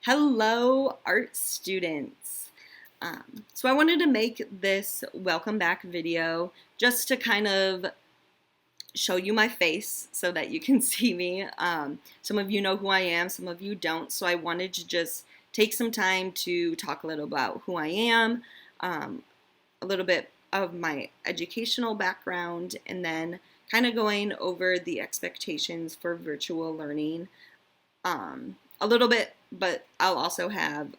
Hello, art students. So I wanted to make this welcome back video just to kind of show you my face so that you can see me. Some of you know who I am, some of you don't, so I wanted to just take some time to talk a little about who I am, a little bit of my educational background, and then kind of going over the expectations for virtual learning a little bit, but I'll also have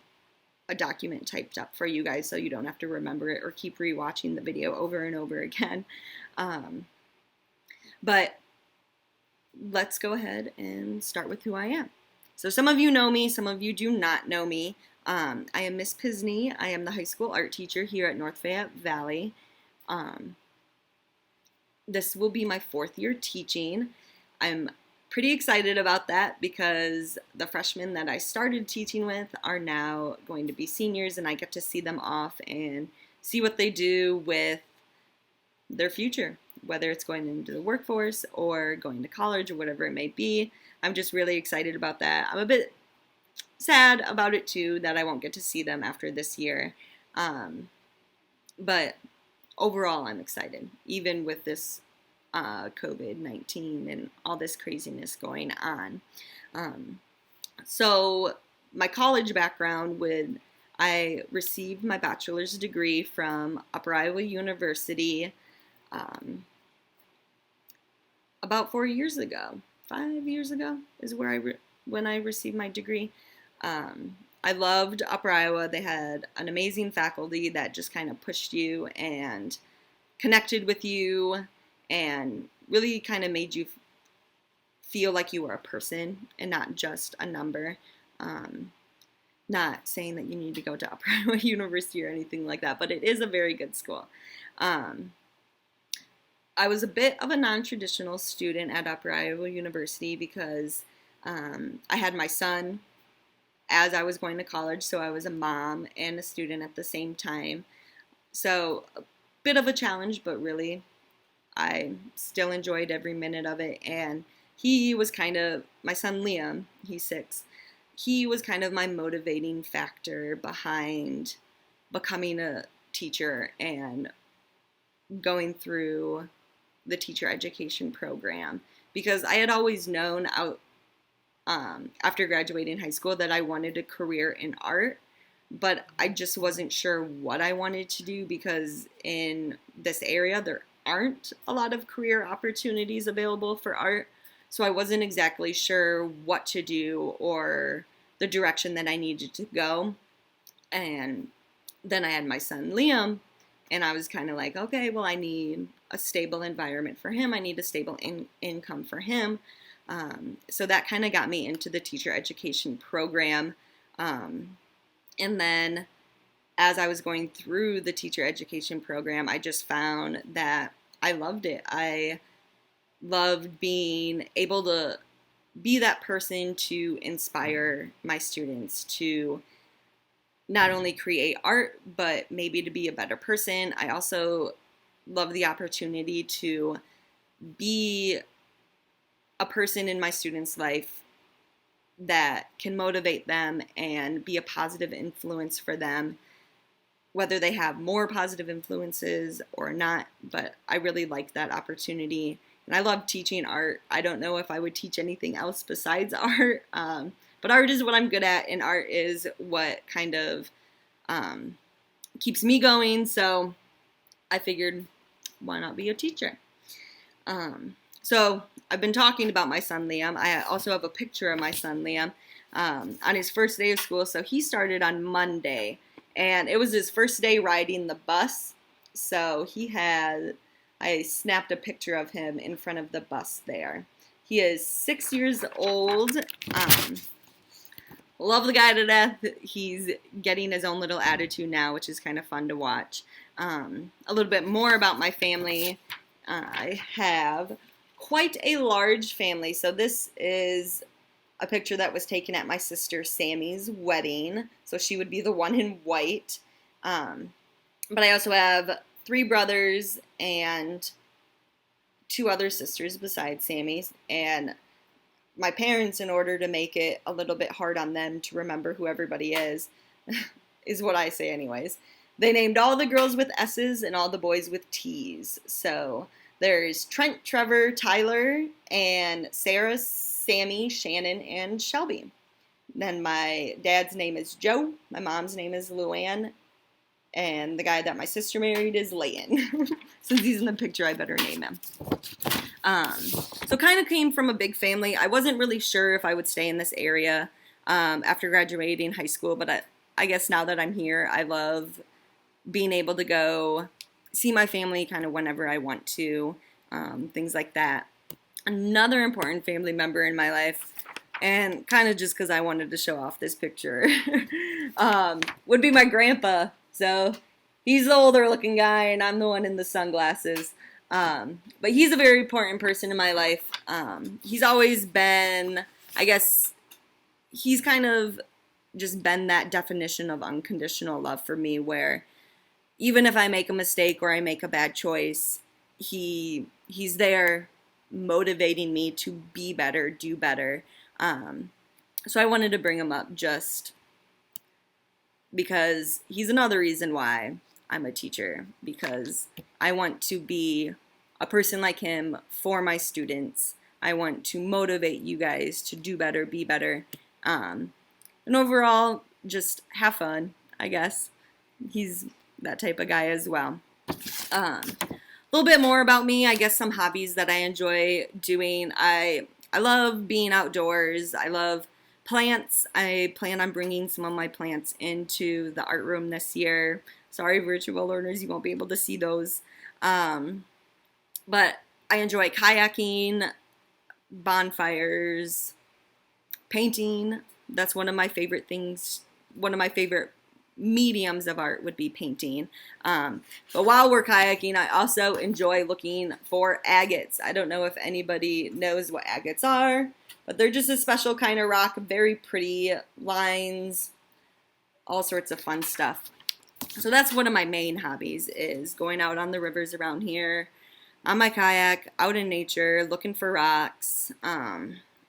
a document typed up for you guys so you don't have to remember it or keep rewatching the video over and over again. Um, but let's go ahead and start with who I am. So some of you know me, some of you do not know me. I am Miss Pisney. I am the high school art teacher here at North Fayette Valley. This will be my 4th year teaching. I'm pretty excited about that because the freshmen that I started teaching with are now going to be seniors, and I get to see them off and see what they do with their future, whether it's going into the workforce or going to college or whatever it may be. I'm just really excited about that. I'm a bit sad about it too that I won't get to see them after this year. But overall, I'm excited, even with this COVID-19 and all this craziness going on. So my college background I received my bachelor's degree from Upper Iowa University about 4 years ago. 5 years ago is when I received my degree. I loved Upper Iowa. They had an amazing faculty that just kind of pushed you and connected with you and really kind of made you feel like you were a person and not just a number. Not saying that you need to go to Upper Iowa University or anything like that, but it is a very good school. I was a bit of a non-traditional student at Upper Iowa University because I had my son as I was going to college, so I was a mom and a student at the same time. So a bit of a challenge, but really I still enjoyed every minute of it. And he was kind of, my son Liam, he's 6, he was kind of my motivating factor behind becoming a teacher and going through the teacher education program, because I had always known after graduating high school that I wanted a career in art, but I just wasn't sure what I wanted to do because in this area there aren't a lot of career opportunities available for art. So I wasn't exactly sure what to do or the direction that I needed to go. And then I had my son Liam, and I was kind of like, okay, well, I need a stable environment for him. I need a stable income for him. So that kind of got me into the teacher education program. And then as I was going through the teacher education program, I just found that I loved it. I loved being able to be that person to inspire my students to not only create art, but maybe to be a better person. I also love the opportunity to be a person in my students' life that can motivate them and be a positive influence for them, whether they have more positive influences or not. But I really like that opportunity. And I love teaching art. I don't know if I would teach anything else besides art, but art is what I'm good at, and art is what kind of keeps me going. So I figured, why not be a teacher? So I've been talking about my son Liam. I also have a picture of my son Liam on his first day of school. So he started on Monday, and it was his first day riding the bus. So I snapped a picture of him in front of the bus there. He is 6 years old. Love the guy to death. He's getting his own little attitude now, which is kind of fun to watch. A little bit more about my family. I have quite a large family. So this is a picture that was taken at my sister Sammy's wedding. So she would be the one in white. But I also have 3 brothers and 2 other sisters besides Sammy's. And my parents, in order to make it a little bit hard on them to remember who everybody is what I say anyways. They named all the girls with S's and all the boys with T's. So there's Trent, Trevor, Tyler, and Sarah, Sammy, Shannon, and Shelby. Then my dad's name is Joe. My mom's name is Luann. And the guy that my sister married is Layton. Since he's in the picture, I better name him. So kind of came from a big family. I wasn't really sure if I would stay in this area after graduating high school, but I guess now that I'm here, I love being able to go see my family kind of whenever I want to, things like that. Another important family member in my life, and kind of just because I wanted to show off this picture, would be my grandpa. So he's the older looking guy, and I'm the one in the sunglasses. But he's a very important person in my life. He's always been, I guess, he's kind of just been that definition of unconditional love for me, where even if I make a mistake or I make a bad choice, he's there motivating me to be better, do better. So I wanted to bring him up just because he's another reason why I'm a teacher, because I want to be a person like him for my students. I want to motivate you guys to do better, be better, and overall just have fun, I guess. He's that type of guy as well. A little bit more about me, I guess some hobbies that I enjoy doing. I love being outdoors. I love plants. I plan on bringing some of my plants into the art room this year. Sorry, virtual learners, you won't be able to see those. But I enjoy kayaking, bonfires, painting. That's one of my favorite things. One of my favorite mediums of art would be painting. But while we're kayaking, I also enjoy looking for agates. I don't know if anybody knows what agates are, but they're just a special kind of rock, very pretty lines, all sorts of fun stuff. So that's one of my main hobbies, is going out on the rivers around here, on my kayak, out in nature, looking for rocks,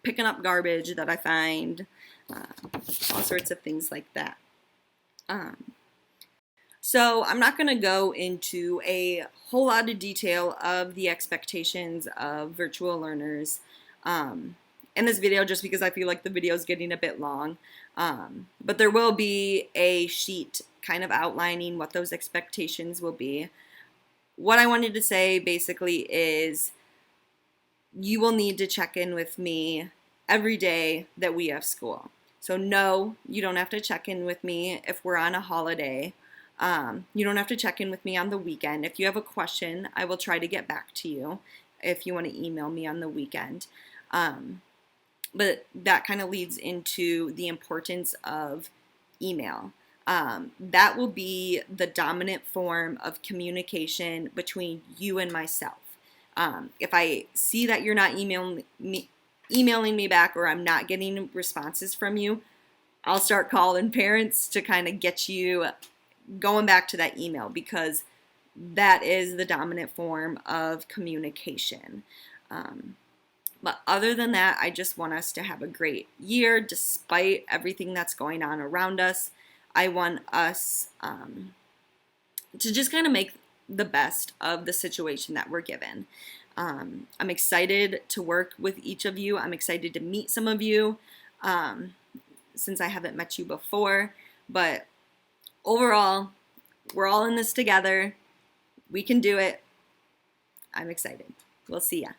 picking up garbage that I find, all sorts of things like that. So I'm not going to go into a whole lot of detail of the expectations of virtual learners in this video, just because I feel like the video is getting a bit long. But there will be a sheet kind of outlining what those expectations will be. What I wanted to say basically is you will need to check in with me every day that we have school. So no, you don't have to check in with me if we're on a holiday. You don't have to check in with me on the weekend. If you have a question, I will try to get back to you if you want to email me on the weekend. But that kind of leads into the importance of email. That will be the dominant form of communication between you and myself. If I see that you're not emailing me back, or I'm not getting responses from you, I'll start calling parents to kind of get you going back to that email, because that is the dominant form of communication. But other than that, I just want us to have a great year despite everything that's going on around us. I want us to just kind of make the best of the situation that we're given. I'm excited to work with each of you. I'm excited to meet some of you since I haven't met you before. But overall, we're all in this together. We can do it. I'm excited. We'll see ya.